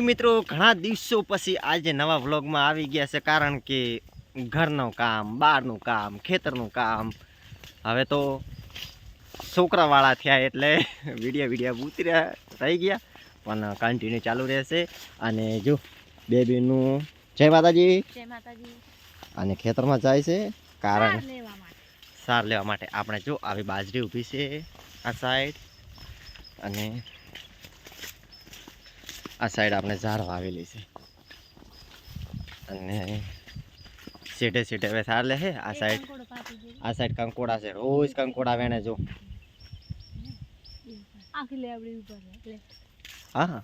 મિત્રો ઘણા દિવસો પછી આજે નવા વ્લોગમાં આવી ગયા છે, કારણ કે ઘરનું કામ, બહારનું કામ, ખેતરનું કામ, હવે તો છોકરાવાળા થયા એટલે વિડીયો ઉતર્યા રહી ગયા, પણ કન્ટિન્યુ ચાલુ રહેશે. અને જો બેબીનું જય માતાજી અને ખેતરમાં જાય છે, કારણ સાર લેવા માટે. આપણે જો આવી બાજરી ઊભી છે આ સાઈડ, અને આ સાઈડ આપણે ઝાડ વાવેલી છે, અને સીધે સીધે હવે સાર લે છે. આ સાઈડ કંકોડા છે, રોજ કંકોડા વેણે જો. હા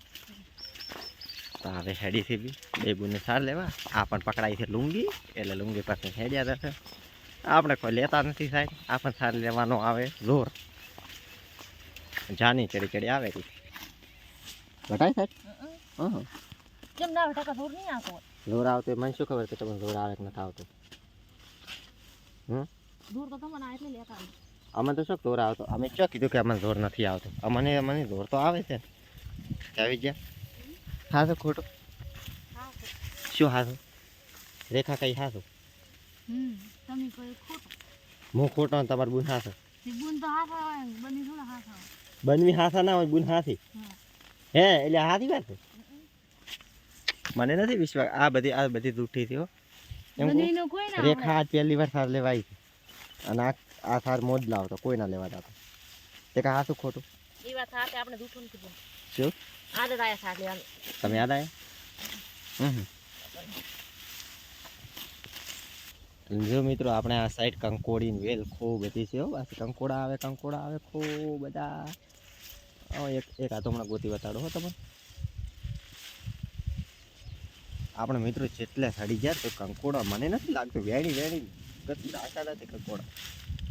તો હવે હેડીથી બી બેબુને સાર લેવા. આ પણ પકડાઈ છે લુંગી, એટલે લુંગી પાસે હેડ્યા જશે. આપણે કોઈ લેતા નથી સાહેબ, આ પણ સાર લેવાનો આવે જોર. જાની ચડી ચડી આવે છે બટાઈ સાહેબ. હા કેમ ના ટકા જોર નહીં આવતો? જોર આવતો મને શું ખબર કે તમને જોર આવે કે નથી આવતો? જોર તો તમને આ એટલે લેતા અમે તો શું જોર આવતો? અમે શું કીધું કે અમને જોર નથી આવતો? અમને જોર તો આવે છે. આવી ગયા હા તો ખોટું શું હાથું? રેખા કઈ હાથું? તમે કોઈ ખોટું. હું ખોટો ને તમારું બુન હાથું? બુન તો હાથા હોય, બની થોડા હાથા હોય. બનવી હાથા ના હોય, બુન હાથી. હે એટલે હાથી વાત છે? મને નથી વિશ્વાસ. આ બધી જૂઠી થયો. રેખા આજ પહેલી વાર સાર લેવા આવી, અને આ સાર મોજ લાવતો, કોઈ ના લેવા જતો. તે કા હાથું ખોટું? એ વાત સાથે આપણે જૂઠું નથી બોલ. શું આદત આયા સાર લેવાનું? તમે યાદ આવ્યા? જો મિત્રો આપણે આ સાઈડ કંકોડી વેલ ખૂબ બધી છે. બાકી કંકોડા આવે ખૂબ બધા. એક આ તો હમણાં ગોતી બતાડો હો તમે. આપણે મિત્રો જેટલે સડી ગયા તો કંકોડા મને નથી લાગતું વેણી ગતિ આશા નથી કંકોડા.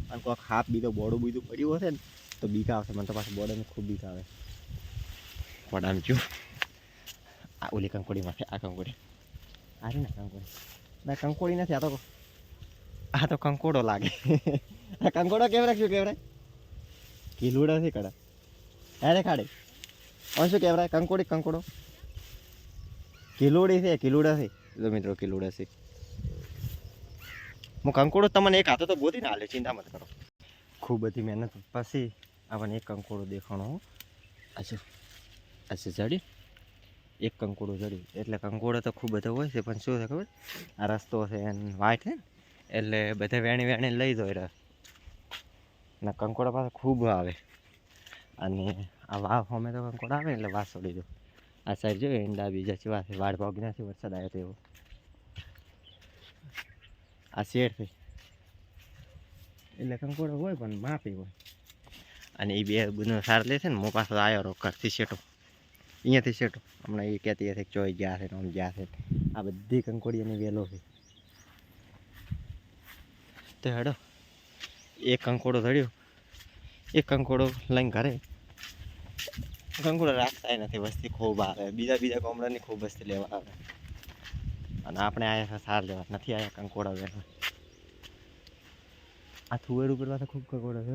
અને કોઈક હાફ બીજો બોડું બીજું પડ્યું હશે ને તો બીક આવશે. મને તો પાછું બોડાને ખૂબ બીક આવે. પણ આમ જો આ ઓલી કંકોડી માટે આ કંકોડી આ ને કંકોડી ના કંકોડી નથી. આ તો કંકોડો લાગે. આ કંકોડો કેવરાય શું કેવરાય? કિલુડો છે કડા. અરે ખાડે શું કેવરાય? કંકોડો કિલોડી છે, કિલુડા છે. જો મિત્રો કિલુડા છે. હું કંકોડો તમને એક હાથો તો ગોતી ના હાલે, ચિંતા મત કરો. ખૂબ બધી મહેનત પછી આપણને એક કંકોડો દેખાણો. અચ્છા જડ્યું એક કંકોડો જડ્યું. એટલે કંકોડો તો ખૂબ બધો હોય છે, પણ શું છે ખબર? આ રસ્તો છે અને વાઈટ છે ને, એટલે બધે વેણી લઈ જાય રસ. ને કંકોડા પાસે ખૂબ આવે, અને આ વાવ અમે તો કંકોડા આવે એટલે વાસ છોડી દો. આ સાઈડ જોઈએ ઈંડા બીજા ચેવા છે, વાડ ભાગી નથી, વરસાદ આવ્યો તેવો. આ શેડ છે એટલે કંકોડો હોય પણ માફી હોય. અને એ બે બધું સાર લે છે ને, મો પાછો આવ્યો રો ઘરથી શેટો, અહીંયાથી શેટો. હમણાં એ કહેતી હશે ચોઈ ગયા છે, આમ ગયા છે. આ બધી કંકોડીઓની વેલો છે. તો હેડો એક કંકોડો ધડ્યો, એક કંકોડો લઈને ઘરે. કંકોડો રાખતા નથી, વસ્તી ખૂબ આવે. બીજા ગામડાની ખૂબ વસ્તી લેવા આવે. અને આપણે આયા સાર લેવા નથી આવ્યા કંકોડા લેવા. આ થુવેર ઉપર પાસે ખૂબ કંકોડા છે.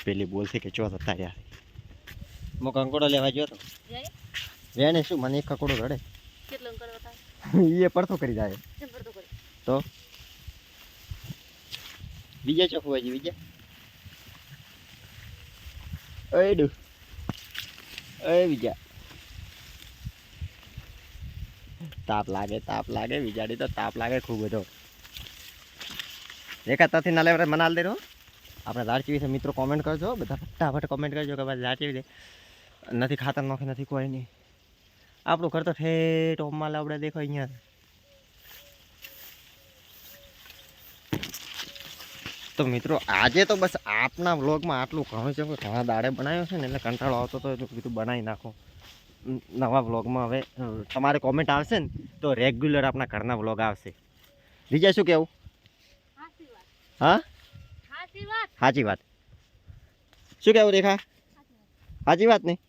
પેલી બોલશે કે ચો થતા યાર. હું કંકોડો લેવા ગયો તો વેણે શું મને એક કંકોડો રડે. એ પડતો કરી જાય તો બીજા ચોખ્ખું બીજા બીજા તાપ લાગે બીજાડી તો તાપ લાગે ખૂબ બધો. દેખાતાથી ના લેવા મનાલ દે રહો. આપણે લાડચી વિશે મિત્રો કોમેન્ટ કરજો, બધા ફટાફટ કોમેન્ટ કરજો કે ભાઈ લાડચી વિશે નથી ખાતર નોખે નથી કોઈ નહીં. આપણું ઘર તો ઠેઠ ઓમમાં આપણે દેખો અહીંયા. તો મિત્રો આજે તો બસ આપના વ્લોગમાં આટલું ઘણું છે. ઘણા દાડે બનાવ્યો છે ને એટલે કંટાળો આવતો તો કીધું બનાવી નાખો નવા વ્લોગમાં. હવે તમારે કોમેન્ટ આવશે ને તો રેગ્યુલર આપણા ઘરના વ્લોગ આવશે. બીજા શું કહેવું? હા સાચી વાત. શું કહેવું રેખા? સાચી વાત નહીં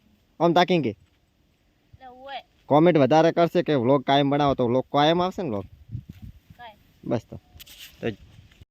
આમ તાકી કે કોમેન્ટ વધારે કરશે કે વ્લોગ કાયમ બનાવો તો વ્લોગ કાયમ આવશે ને વ્લોગ. બસ તો